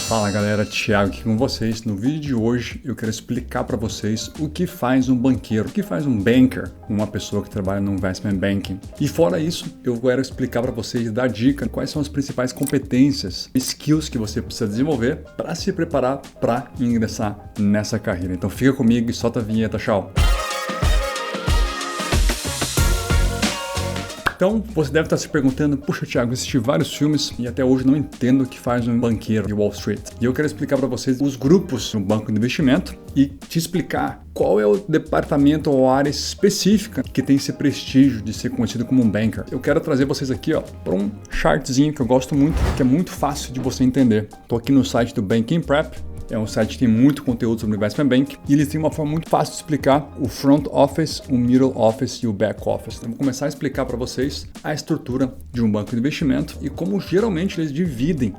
Fala galera, Thiago aqui com vocês. No vídeo de hoje eu quero explicar para vocês o que faz um banqueiro, o que faz um banker, uma pessoa que trabalha no investment banking. E fora isso, eu quero explicar para vocês, dar dica quais são as principais competências, skills que você precisa desenvolver para se preparar para ingressar nessa carreira. Então fica comigo e solta a vinheta, tchau! Então, você deve estar se perguntando, puxa Thiago, assisti vários filmes e até hoje não entendo o que faz um banqueiro de Wall Street. E eu quero explicar para vocês os grupos no banco de investimento e te explicar qual é o departamento ou área específica que tem esse prestígio de ser conhecido como um banker. Eu quero trazer vocês aqui para um chartzinho que eu gosto muito, que é muito fácil de você entender. Estou aqui no site do Banking Prep. É um site que tem muito conteúdo sobre o Investment Bank e eles têm uma forma muito fácil de explicar o front office, o middle office e o back office. Então, vou começar a explicar para vocês a estrutura de um banco de investimento e como geralmente eles dividem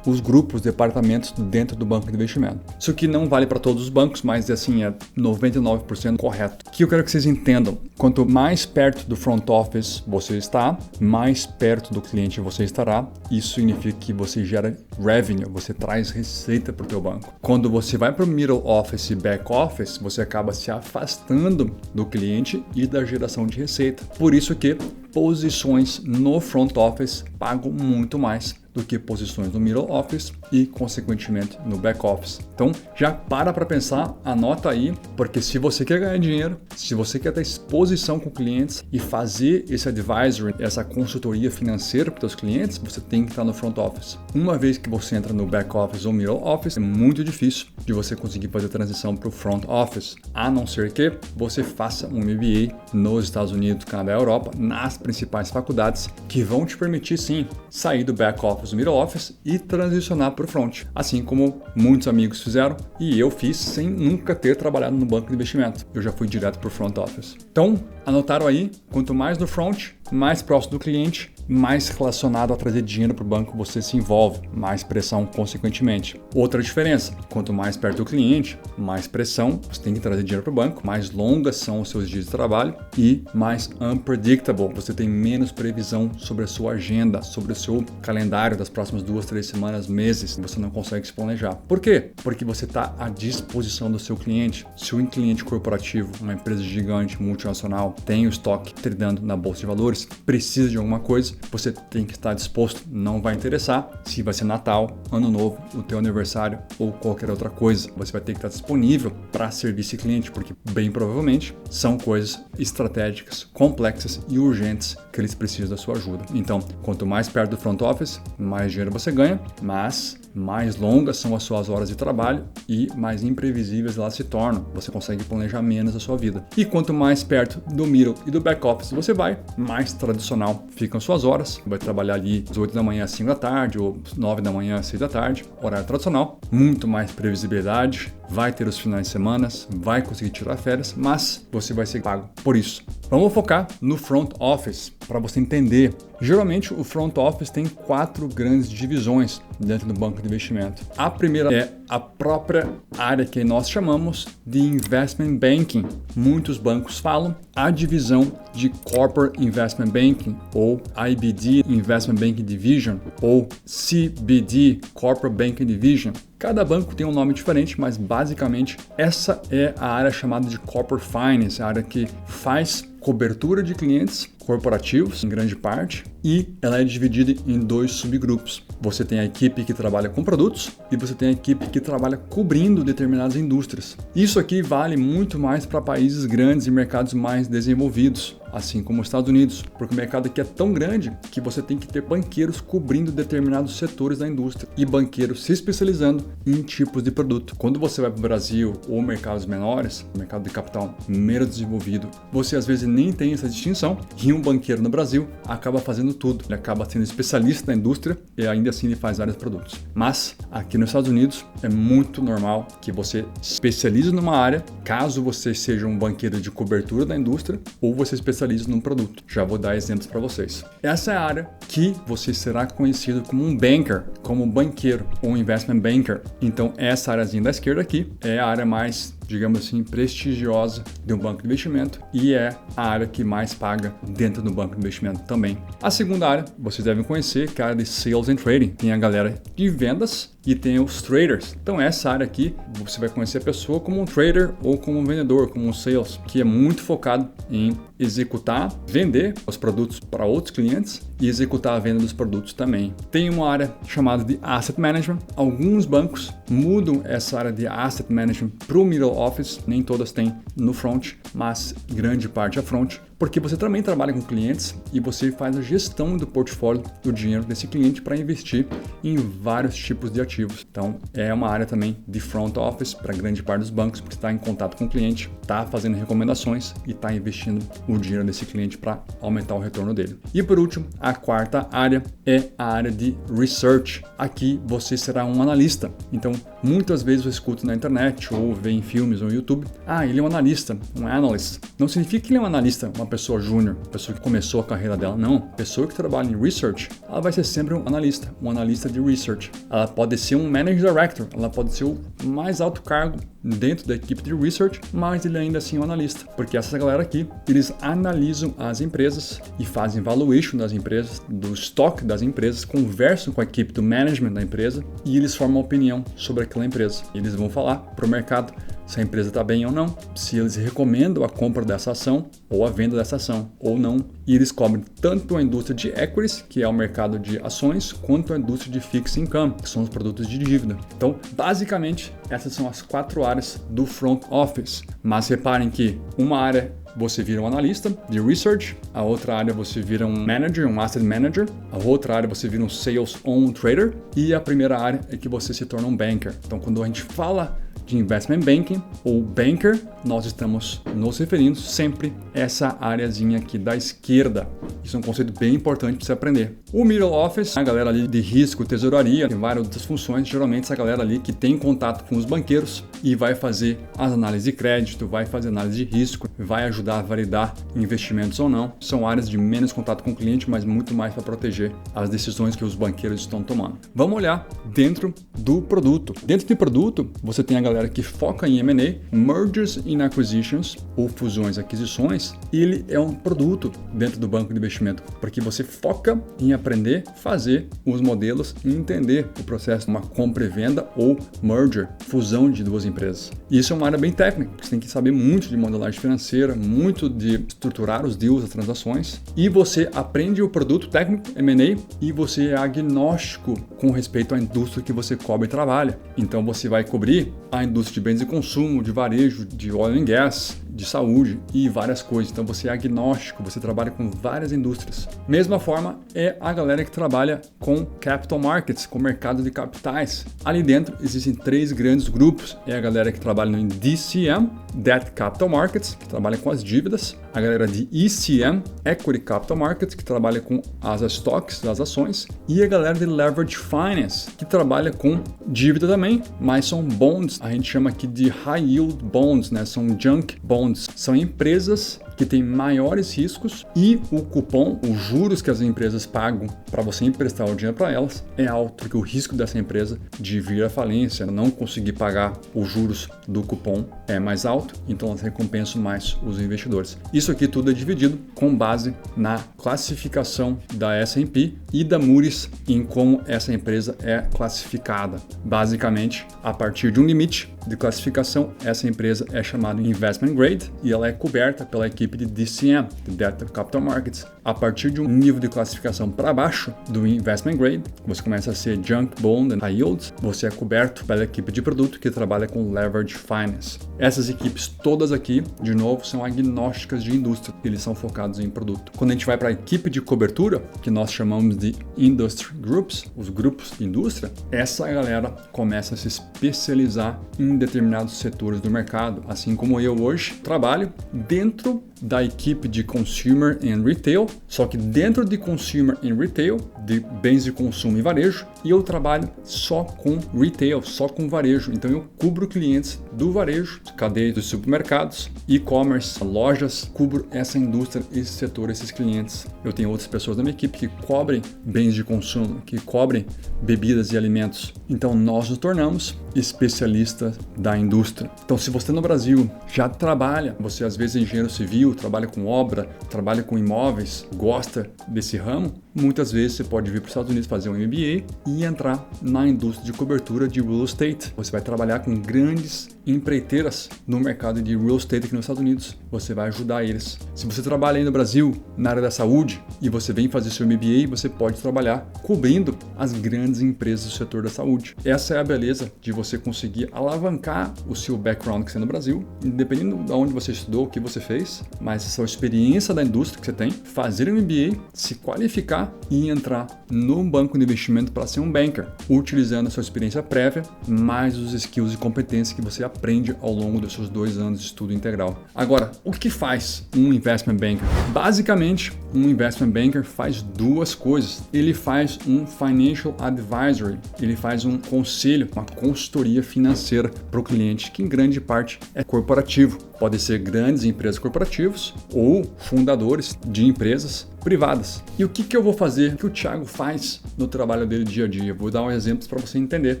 os grupos, departamentos dentro do banco de investimento. Isso aqui não vale para todos os bancos, mas assim é 99% correto. O que eu quero que vocês entendam, quanto mais perto do front office você está, mais perto do cliente você estará. Isso significa que você gera revenue, você traz receita para o teu banco. Quando você vai para o middle office e back office, você acaba se afastando do cliente e da geração de receita. Por isso que posições no front office pagam muito mais do que posições no middle office e, consequentemente, no back office. Então, já para pensar, anota aí, porque se você quer ganhar dinheiro, se você quer ter exposição com clientes e fazer esse advisory, essa consultoria financeira para os seus clientes, você tem que estar no front office. Uma vez que você entra no back office ou middle office, é muito difícil de você conseguir fazer a transição para o front office, a não ser que você faça um MBA nos Estados Unidos, Canadá e Europa, nas principais faculdades, que vão te permitir, sim, sair do back office do middle office e transicionar para o front, assim como muitos amigos fizeram e eu fiz sem nunca ter trabalhado no banco de investimento. Eu já fui direto para o front office. Então, anotaram aí, quanto mais no front, mais próximo do cliente, mais relacionado a trazer dinheiro para o banco você se envolve, mais pressão consequentemente. Outra diferença, quanto mais perto do cliente, mais pressão, você tem que trazer dinheiro para o banco, mais longas são os seus dias de trabalho e mais unpredictable, você tem menos previsão sobre a sua agenda, sobre o seu calendário das próximas 2, 3 semanas, meses, você não consegue se planejar. Por quê? Porque você está à disposição do seu cliente. Se um cliente corporativo, uma empresa gigante, multinacional, tem o estoque tradando na bolsa de valores, precisa de alguma coisa, você tem que estar disposto, não vai interessar se vai ser Natal, Ano Novo, o teu aniversário ou qualquer outra coisa. Você vai ter que estar disponível para servir esse cliente, porque bem provavelmente são coisas estratégicas, complexas e urgentes que eles precisam da sua ajuda. Então, quanto mais perto do front office, mais dinheiro você ganha, mas mais longas são as suas horas de trabalho e mais imprevisíveis elas se tornam. Você consegue planejar menos a sua vida. E quanto mais perto do middle e do back office você vai, mais tradicional ficam suas horas. Vai trabalhar ali às 8 da manhã às 5 da tarde ou 9 da manhã às 6 da tarde, horário tradicional. Muito mais previsibilidade, vai ter os finais de semana, vai conseguir tirar férias, mas você vai ser pago por isso. Vamos focar no front office para você entender. Geralmente o front office tem 4 grandes divisões dentro do banco de investimento. A primeira é a própria área que nós chamamos de Investment Banking. Muitos bancos falam a divisão de Corporate Investment Banking ou IBD Investment Banking Division ou CBD Corporate Banking Division. Cada banco tem um nome diferente, mas basicamente essa é a área chamada de Corporate Finance, a área que faz cobertura de clientes corporativos, em grande parte, e ela é dividida em 2 subgrupos. Você tem a equipe que trabalha com produtos e você tem a equipe que trabalha cobrindo determinadas indústrias. Isso aqui vale muito mais para países grandes e mercados mais desenvolvidos, assim como os Estados Unidos, porque o mercado aqui é tão grande que você tem que ter banqueiros cobrindo determinados setores da indústria e banqueiros se especializando em tipos de produto. Quando você vai para o Brasil ou mercados menores, mercado de capital menos desenvolvido, você às vezes nem tem essa distinção e um banqueiro no Brasil acaba fazendo tudo. Ele acaba sendo especialista na indústria e ainda assim ele faz vários produtos. Mas aqui nos Estados Unidos é muito normal que você especialize numa área, caso você seja um banqueiro de cobertura da indústria ou você especialize num produto. Já vou dar exemplos para vocês. Essa é a área que você será conhecido como um banker, como um banqueiro ou um investment banker. Então essa áreazinha da esquerda aqui é a área mais, digamos assim, prestigiosa de um banco de investimento e é a área que mais paga dentro do banco de investimento também. A segunda área, vocês devem conhecer, que é a área de Sales and Trading. Tem a galera de vendas e tem os traders. Então essa área aqui, você vai conhecer a pessoa como um trader ou como um vendedor, como um sales, que é muito focado em executar, vender os produtos para outros clientes e executar a venda dos produtos também. Tem uma área chamada de Asset Management. Alguns bancos mudam essa área de Asset Management para o Middle Office, nem todas têm no front, mas grande parte é front, porque você também trabalha com clientes e você faz a gestão do portfólio do dinheiro desse cliente para investir em vários tipos de ativos. Então, é uma área também de front office para grande parte dos bancos, porque está em contato com o cliente, está fazendo recomendações e está investindo o dinheiro desse cliente para aumentar o retorno dele. E por último, a quarta área é a área de research. Aqui você será um analista. Então, muitas vezes eu escuto na internet ou vejo em filmes ou no YouTube, ele é um analista, um analyst. Não significa que ele é um analista, uma pessoa júnior, pessoa que começou a carreira dela, não. Pessoa que trabalha em research, ela vai ser sempre um analista de research. Ela pode ser um manager director, ela pode ser o mais alto cargo dentro da equipe de research, mas ele ainda assim é um analista, porque essa galera aqui, eles analisam as empresas e fazem valuation das empresas, do estoque das empresas, conversam com a equipe do management da empresa e eles formam uma opinião sobre aquela empresa. Eles vão falar para o mercado se a empresa está bem ou não, se eles recomendam a compra dessa ação ou a venda dessa ação ou não. E eles cobrem tanto a indústria de equities, que é o mercado de ações, quanto a indústria de fixed income, que são os produtos de dívida. Então, basicamente, essas são as 4 áreas do front office. Mas reparem que uma área você vira um analista de research, a outra área você vira um manager, um asset manager, a outra área você vira um sales ou um trader, e a primeira área é que você se torna um banker. Então, quando a gente fala de investment banking ou banker, nós estamos nos referindo sempre a essa areazinha aqui da esquerda. Isso é um conceito bem importante para você aprender. O middle office, a galera ali de risco, tesouraria, tem várias outras funções. Geralmente essa galera ali que tem contato com os banqueiros e vai fazer as análises de crédito, vai fazer análise de risco, vai ajudar a validar investimentos ou não. São áreas de menos contato com o cliente, mas muito mais para proteger as decisões que os banqueiros estão tomando. Vamos olhar dentro do produto. Dentro do produto, você tem a galera que foca em M&A, Mergers and Acquisitions, ou fusões e aquisições. Ele é um produto dentro do banco de investimento, porque você foca em aprender, fazer os modelos e entender o processo de uma compra e venda ou merger, fusão de duas empresas. Isso é uma área bem técnica, porque você tem que saber muito de modelagem financeira, muito de estruturar os deals, as transações, e você aprende o produto técnico, M&A, e você é agnóstico com respeito à indústria que você cobre e trabalha. Então você vai cobrir a indústria de bens de consumo, de varejo, de oil and gas, de saúde e várias coisas. Então você é agnóstico, você trabalha com várias indústrias. Mesma forma é a galera que trabalha com capital markets, com mercado de capitais. Ali dentro existem 3 grandes grupos. É a galera que trabalha em DCM, Debt Capital Markets, que trabalha com as dívidas. A galera de ECM, Equity Capital Markets, que trabalha com as stocks, as ações. E a galera de Leverage Finance, que trabalha com dívida também, mas são bonds. A gente chama aqui de High Yield Bonds, né? São junk bonds. São empresas que têm maiores riscos e o cupom, os juros que as empresas pagam para você emprestar o dinheiro para elas é alto, porque o risco dessa empresa de vir à falência, não conseguir pagar os juros do cupom é mais alto, então elas recompensam mais os investidores. Isso aqui tudo é dividido com base na classificação da S&P e da Moody's em como essa empresa é classificada. Basicamente, a partir de um limite de classificação, essa empresa é chamada Investment Grade e ela é coberta pela equipe de DCM, de Debt Capital Markets. A partir de um nível de classificação para baixo do Investment Grade, você começa a ser Junk Bond and High Yields, você é coberto pela equipe de produto que trabalha com Leverage Finance. Essas equipes todas aqui, de novo, são agnósticas de indústria, eles são focados em produto. Quando a gente vai para a equipe de cobertura, que nós chamamos de Industry Groups, os grupos de indústria, essa galera começa a se especializar em determinados setores do mercado, assim como eu hoje trabalho dentro da equipe de Consumer and Retail, só que dentro de Consumer and Retail, de bens de consumo e varejo, e eu trabalho só com retail, só com varejo. Então eu cubro clientes do varejo, cadeias dos supermercados, e-commerce, lojas, cubro essa indústria, esse setor, esses clientes. Eu tenho outras pessoas da minha equipe que cobrem bens de consumo, que cobrem bebidas e alimentos. Então nós nos tornamos especialistas da indústria. Então se você no Brasil já trabalha, você às vezes é engenheiro civil, trabalha com obra, trabalha com imóveis, gosta desse ramo, muitas vezes você pode vir para os Estados Unidos fazer um MBA e entrar na indústria de cobertura de real estate. Você vai trabalhar com grandes empreiteiras no mercado de real estate aqui nos Estados Unidos. Você vai ajudar eles. Se você trabalha aí no Brasil, na área da saúde, e você vem fazer seu MBA, você pode trabalhar cobrindo as grandes empresas do setor da saúde. Essa é a beleza de você conseguir alavancar o seu background que você tem no Brasil, independente de onde você estudou, o que você fez, mas essa experiência da indústria que você tem, fazer um MBA, se qualificar e entrar num banco de investimento para ser um banker, utilizando a sua experiência prévia, mais os skills e competências que você aprende ao longo dos seus 2 anos de estudo integral. Agora, o que faz um investment banker? Basicamente, um investment banker faz 2 coisas. Ele faz um financial advisory, ele faz um conselho, uma consultoria financeira para o cliente, que em grande parte é corporativo. Pode ser grandes empresas corporativas ou fundadores de empresas privadas. E o que eu vou fazer? O que o Thiago faz no trabalho dele dia a dia? Eu vou dar um exemplo para você entender.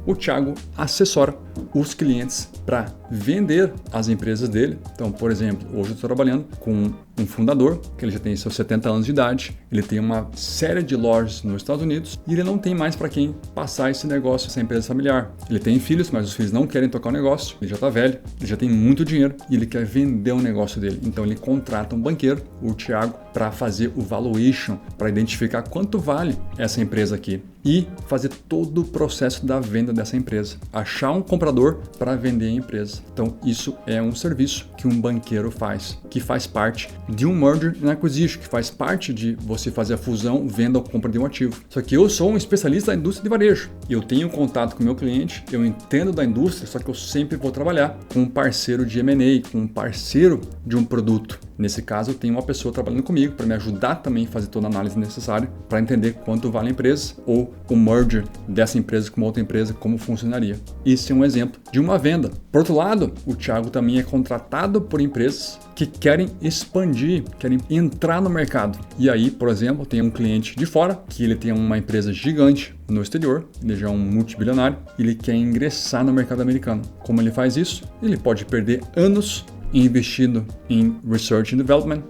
O Thiago assessora os clientes para vender as empresas dele. Então, por exemplo, hoje eu estou trabalhando com um fundador, que ele já tem seus 70 anos de idade, ele tem uma série de lojas nos Estados Unidos e ele não tem mais para quem passar esse negócio, essa empresa familiar. Ele tem filhos, mas os filhos não querem tocar o negócio, ele já está velho, ele já tem muito dinheiro e ele quer vender o negócio dele. Então ele contrata um banqueiro, o Thiago, para fazer o valuation, para identificar quanto vale essa empresa aqui e fazer todo o processo da venda dessa empresa. Achar um comprador para vender a empresa. Então isso é um serviço que um banqueiro faz, que faz parte de um merger and acquisition, que faz parte de você fazer a fusão, venda ou compra de um ativo. Só que eu sou um especialista da indústria de varejo. Eu tenho contato com o meu cliente, eu entendo da indústria, só que eu sempre vou trabalhar com um parceiro de M&A, com um parceiro de um produto. Nesse caso, eu tenho uma pessoa trabalhando comigo para me ajudar também a fazer toda a análise necessária para entender quanto vale a empresa ou o merger dessa empresa com uma outra empresa, como funcionaria. Isso é um exemplo de uma venda. Por outro lado, o Thiago também é contratado por empresas que querem expandir, querem entrar no mercado. E aí, por exemplo, tem um cliente de fora que ele tem uma empresa gigante no exterior, ele já é um multibilionário, ele quer ingressar no mercado americano. Como ele faz isso? Ele pode perder anos investindo em Research and Development,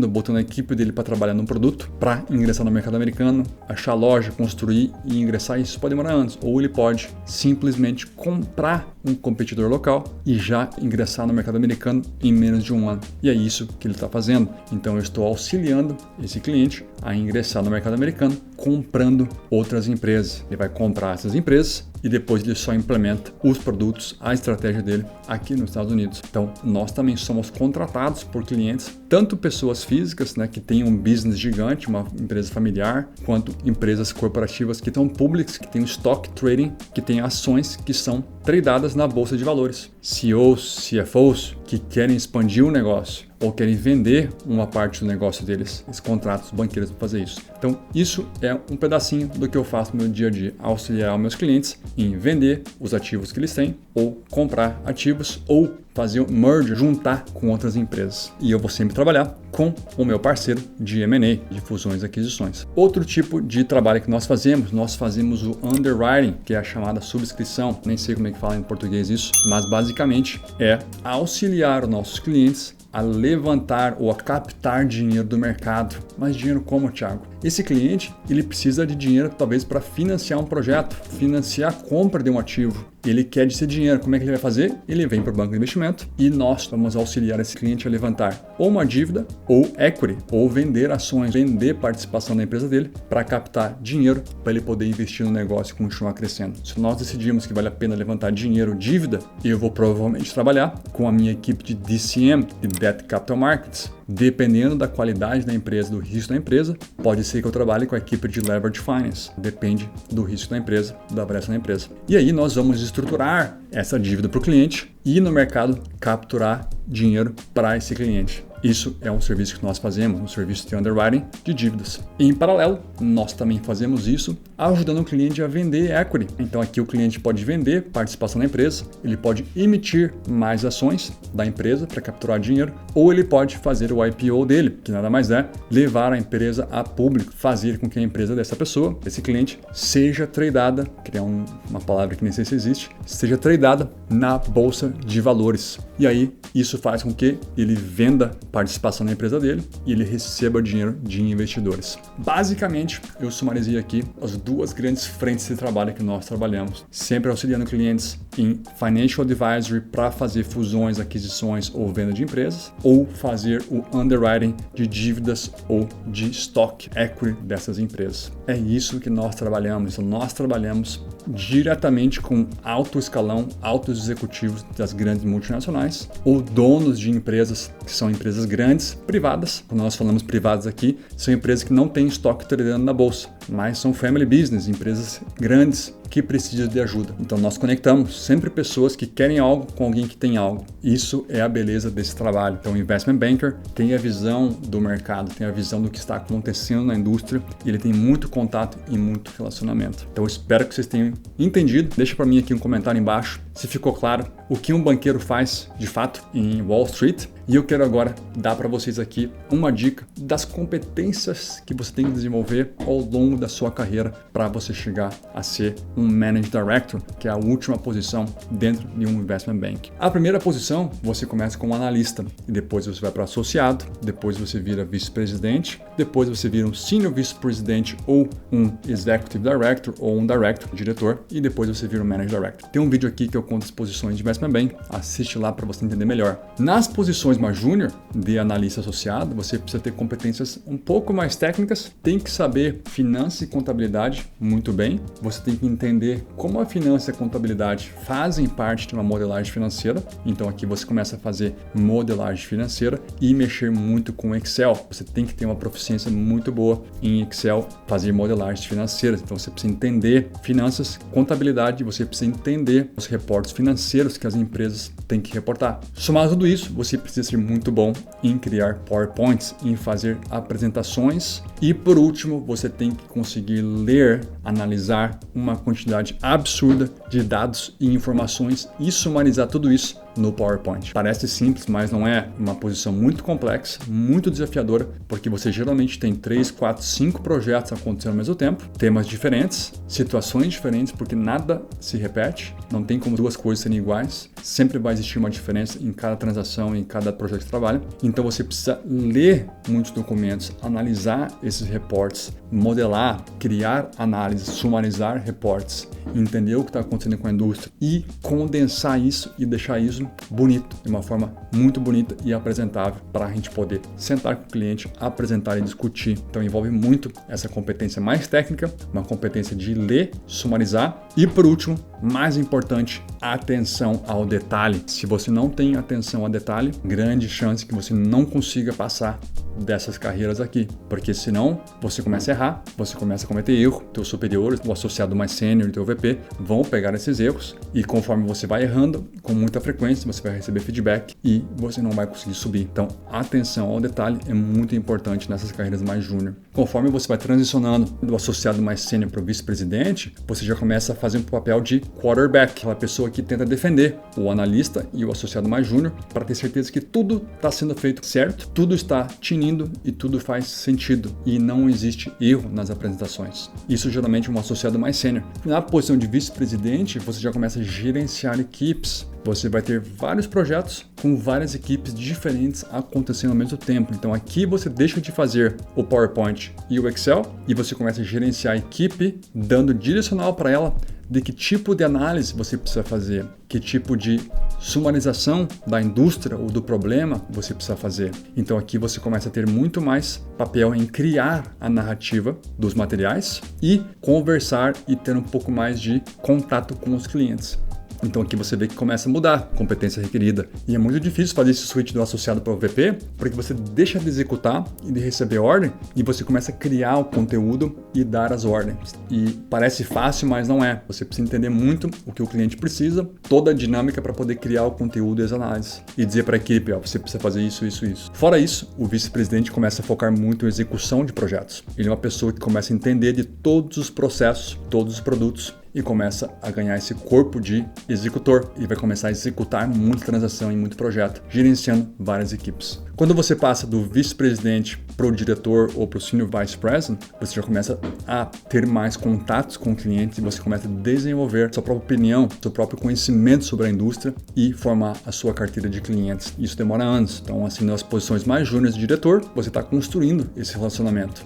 botando a equipe dele para trabalhar num produto, para ingressar no mercado americano, achar loja, construir e ingressar. Isso pode demorar anos. Ou ele pode simplesmente comprar um competidor local e já ingressar no mercado americano em menos de 1 ano. E é isso que ele está fazendo. Então eu estou auxiliando esse cliente a ingressar no mercado americano, comprando outras empresas. Ele vai comprar essas empresas e depois ele só implementa os produtos, a estratégia dele aqui nos Estados Unidos. Então, nós também somos contratados por clientes, tanto pessoas físicas, né, que têm um business gigante, uma empresa familiar, quanto empresas corporativas que estão públicas, que têm stock trading, que têm ações que são tradeadas na bolsa de valores. CEOs, CFOs que querem expandir o negócio ou querem vender uma parte do negócio deles, eles contratam os banqueiros para fazer isso. Então, isso é um pedacinho do que eu faço no meu dia a dia, auxiliar os meus clientes em vender os ativos que eles têm, ou comprar ativos, ou fazer um merger, juntar com outras empresas. E eu vou sempre trabalhar com o meu parceiro de M&A, de fusões e aquisições. Outro tipo de trabalho que nós fazemos o underwriting, que é a chamada subscrição, nem sei como é que fala em português isso, mas basicamente é auxiliar os nossos clientes a levantar ou a captar dinheiro do mercado. Mas dinheiro como, Thiago? Esse cliente, ele precisa de dinheiro talvez para financiar um projeto, financiar a compra de um ativo. Ele quer esse dinheiro. Como é que ele vai fazer? Ele vem para o banco de investimento e nós vamos auxiliar esse cliente a levantar ou uma dívida ou equity, ou vender ações, vender participação da empresa dele para captar dinheiro para ele poder investir no negócio e continuar crescendo. Se nós decidimos que vale a pena levantar dinheiro, dívida, eu vou provavelmente trabalhar com a minha equipe de DCM, de Debt Capital Markets. Dependendo da qualidade da empresa, do risco da empresa, pode ser que eu trabalhe com a equipe de Leverage Finance. Depende do risco da empresa, da avaliação da empresa. E aí nós vamos estruturar essa dívida para o cliente e no mercado capturar dinheiro para esse cliente. Isso é um serviço que nós fazemos, um serviço de underwriting de dívidas. E, em paralelo, nós também fazemos isso ajudando o cliente a vender equity. Então aqui o cliente pode vender participação na empresa, ele pode emitir mais ações da empresa para capturar dinheiro, ou ele pode fazer o IPO dele, que nada mais é levar a empresa a público, fazer com que a empresa dessa pessoa, desse cliente, seja tradada, criar uma palavra que nem sei se existe, seja tradada na bolsa de valores. E aí Isso faz com que ele venda participação na empresa dele e ele receba dinheiro de investidores. Basicamente, eu sumarizei aqui as duas grandes frentes de trabalho que nós trabalhamos, sempre auxiliando clientes em Financial Advisory para fazer fusões, aquisições ou venda de empresas, ou fazer o underwriting de dívidas ou de stock equity dessas empresas. É isso que nós trabalhamos. Então, nós trabalhamos diretamente com alto escalão, altos executivos das grandes multinacionais ou donos de empresas que são empresas grandes, privadas. Quando nós falamos privadas aqui, são empresas que não têm estoque tradando na bolsa, mas são family business, empresas grandes que precisam de ajuda. Então nós conectamos sempre pessoas que querem algo com alguém que tem algo. Isso é a beleza desse trabalho. Então o Investment Banker tem a visão do mercado, tem a visão do que está acontecendo na indústria e ele tem muito contato e muito relacionamento. Então eu espero que vocês tenham entendido. Deixa para mim aqui um comentário embaixo se ficou claro o que um banqueiro faz de fato em Wall Street. E eu quero agora dar para vocês aqui uma dica das competências que você tem que desenvolver ao longo da sua carreira para você chegar a ser um Managing Director, que é a última posição dentro de um Investment Bank. A primeira posição, você começa como analista e depois você vai para associado, depois você vira vice-presidente, depois você vira um Senior Vice-Presidente ou um Executive Director ou um Director, diretor, e depois você vira um Managing Director. Tem um vídeo aqui que eu conto as posições de Investment Bank, assiste lá para você entender melhor. Nas posições mais júnior de analista associado, você precisa ter competências um pouco mais técnicas, tem que saber finanças e contabilidade muito bem, você tem que entender como a finança e a contabilidade fazem parte de uma modelagem financeira, então aqui você começa a fazer modelagem financeira e mexer muito com Excel, você tem que ter uma proficiência muito boa em Excel, fazer modelagens financeiras, então você precisa entender finanças, contabilidade, você precisa entender os reportes financeiros que as empresas têm que reportar. Somado tudo isso, você precisa ser muito bom em criar PowerPoints, em fazer apresentações e, por último, você tem que conseguir ler, analisar uma quantidade absurda de dados e informações e sumarizar tudo isso no PowerPoint. Parece simples, mas não é. Uma posição muito complexa, muito desafiadora, porque você geralmente tem 3, 4, 5 projetos acontecendo ao mesmo tempo, temas diferentes, situações diferentes, porque nada se repete, não tem como duas coisas serem iguais, sempre vai existir uma diferença em cada transação, em cada projeto de trabalho. Então você precisa ler muitos documentos, analisar esses reportes, modelar, criar análises, sumarizar reportes, entender o que está acontecendo com a indústria e condensar isso e deixar isso bonito, de uma forma muito bonita e apresentável para a gente poder sentar com o cliente, apresentar e discutir. Então envolve muito essa competência mais técnica, uma competência de ler, sumarizar e, por último, mais importante, a atenção ao detalhe. Se você não tem atenção ao detalhe, grande chance que você não consiga passar dessas carreiras aqui, porque senão você começa a errar, você começa a cometer erro, teus superiores, o associado mais sênior e teu VP vão pegar esses erros e conforme você vai errando com muita frequência, você vai receber feedback e você não vai conseguir subir. Então, atenção ao detalhe é muito importante nessas carreiras mais júnior. Conforme você vai transicionando do associado mais sênior para o vice-presidente, você já começa a fazer um papel de quarterback, aquela pessoa que tenta defender o analista e o associado mais júnior para ter certeza que tudo está sendo feito certo, tudo está tinindo e tudo faz sentido e não existe erro nas apresentações. Isso geralmente é um associado mais sênior. Na posição de vice-presidente, você já começa a gerenciar equipes. Você vai ter vários projetos com várias equipes diferentes acontecendo ao mesmo tempo. Então aqui você deixa de fazer o PowerPoint e o Excel e você começa a gerenciar a equipe, dando direcional para ela de que tipo de análise você precisa fazer, que tipo de sumarização da indústria ou do problema você precisa fazer. Então aqui você começa a ter muito mais papel em criar a narrativa dos materiais e conversar e ter um pouco mais de contato com os clientes. Então aqui você vê que começa a mudar a competência requerida. E é muito difícil fazer esse switch do associado para o VP, porque você deixa de executar e de receber ordem e você começa a criar o conteúdo e dar as ordens. E parece fácil, mas não é. Você precisa entender muito o que o cliente precisa, toda a dinâmica para poder criar o conteúdo e as análises. E dizer para a equipe, ó, você precisa fazer isso, isso, isso. Fora isso, o vice-presidente começa a focar muito em execução de projetos. Ele é uma pessoa que começa a entender de todos os processos, todos os produtos e começa a ganhar esse corpo de executor e vai começar a executar muita transação e muito projeto, gerenciando várias equipes. Quando você passa do vice-presidente para o diretor ou para o senior vice president, você já começa a ter mais contatos com clientes e você começa a desenvolver sua própria opinião, seu próprio conhecimento sobre a indústria e formar a sua carteira de clientes. Isso demora anos. Então, assim, nas posições mais júniores de diretor, você está construindo esse relacionamento.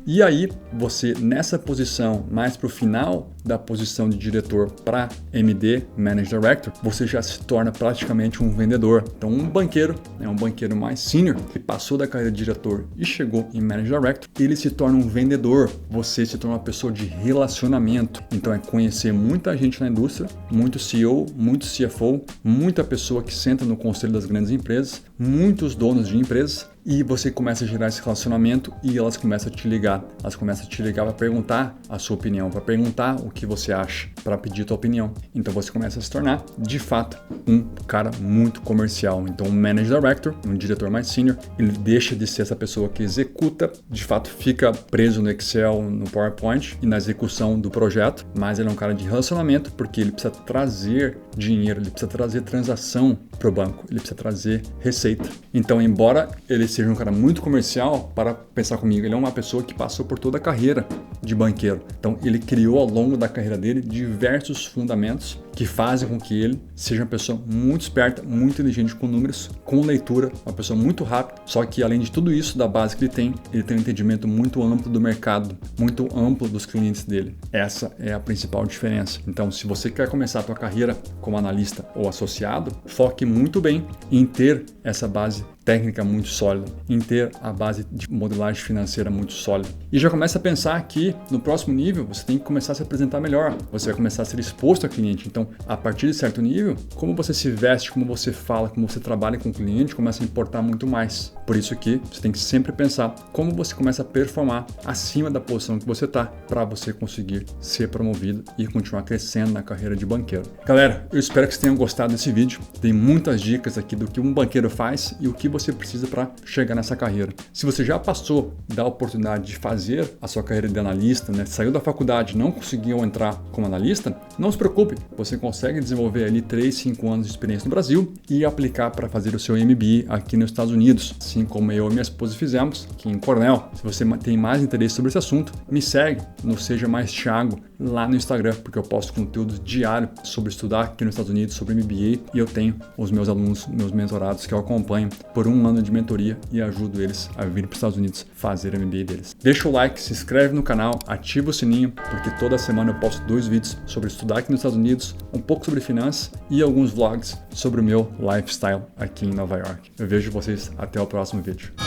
E aí, você nessa posição, mais para o final da posição de diretor para MD, Manager Director, você já se torna praticamente um vendedor. Então, um banqueiro mais senior, que passou da carreira de diretor e chegou em Manager Director, ele se torna um vendedor. Você se torna uma pessoa de relacionamento. Então, é conhecer muita gente na indústria, muito CEO, muito CFO, muita pessoa que senta no conselho das grandes empresas, muitos donos de empresas, e você começa a gerar esse relacionamento e elas começam a te ligar. Elas começam a te ligar para perguntar a sua opinião, para perguntar o que você acha, para pedir a tua opinião. Então você começa a se tornar, de fato, um cara muito comercial. Então um Manager Director, um diretor mais senior, ele deixa de ser essa pessoa que executa, de fato fica preso no Excel, no PowerPoint e na execução do projeto, mas ele é um cara de relacionamento porque ele precisa trazer dinheiro, ele precisa trazer transação para o banco, ele precisa trazer receita. Então, embora ele seja um cara muito comercial, para pensar comigo, ele é uma pessoa que passou por toda a carreira de banqueiro. Então, ele criou ao longo da carreira dele diversos fundamentos que fazem com que ele seja uma pessoa muito esperta, muito inteligente com números, com leitura, uma pessoa muito rápida. Só que além de tudo isso, da base que ele tem um entendimento muito amplo do mercado, muito amplo dos clientes dele. Essa é a principal diferença. Então, se você quer começar a sua carreira como analista ou associado, foque muito bem em ter essa base técnica muito sólida, em ter a base de modelagem financeira muito sólida. E já começa a pensar que no próximo nível você tem que começar a se apresentar melhor, você vai começar a ser exposto ao cliente. Então, a partir de certo nível, como você se veste, como você fala, como você trabalha com o cliente, começa a importar muito mais. Por isso que você tem que sempre pensar como você começa a performar acima da posição que você está, para você conseguir ser promovido e continuar crescendo na carreira de banqueiro. Galera, eu espero que vocês tenham gostado desse vídeo. Tem muitas dicas aqui do que um banqueiro faz e o que você precisa para chegar nessa carreira. Se você já passou da oportunidade de fazer a sua carreira de analista, né, saiu da faculdade e não conseguiu entrar como analista, não se preocupe, você consegue desenvolver ali 3, 5 anos de experiência no Brasil e aplicar para fazer o seu MBA aqui nos Estados Unidos, assim como eu e minha esposa fizemos aqui em Cornell. Se você tem mais interesse sobre esse assunto, me segue no Seja Mais Thiago lá no Instagram, porque eu posto conteúdo diário sobre estudar aqui nos Estados Unidos, sobre MBA, e eu tenho os meus alunos, meus mentorados que eu acompanho por um ano de mentoria e ajudo eles a vir para os Estados Unidos fazer o MBA deles. Deixa o like, se inscreve no canal, ativa o sininho, porque toda semana eu posto 2 vídeos sobre estudar aqui nos Estados Unidos, um pouco sobre finanças e alguns vlogs sobre o meu lifestyle aqui em Nova York. Eu vejo vocês até o próximo vídeo.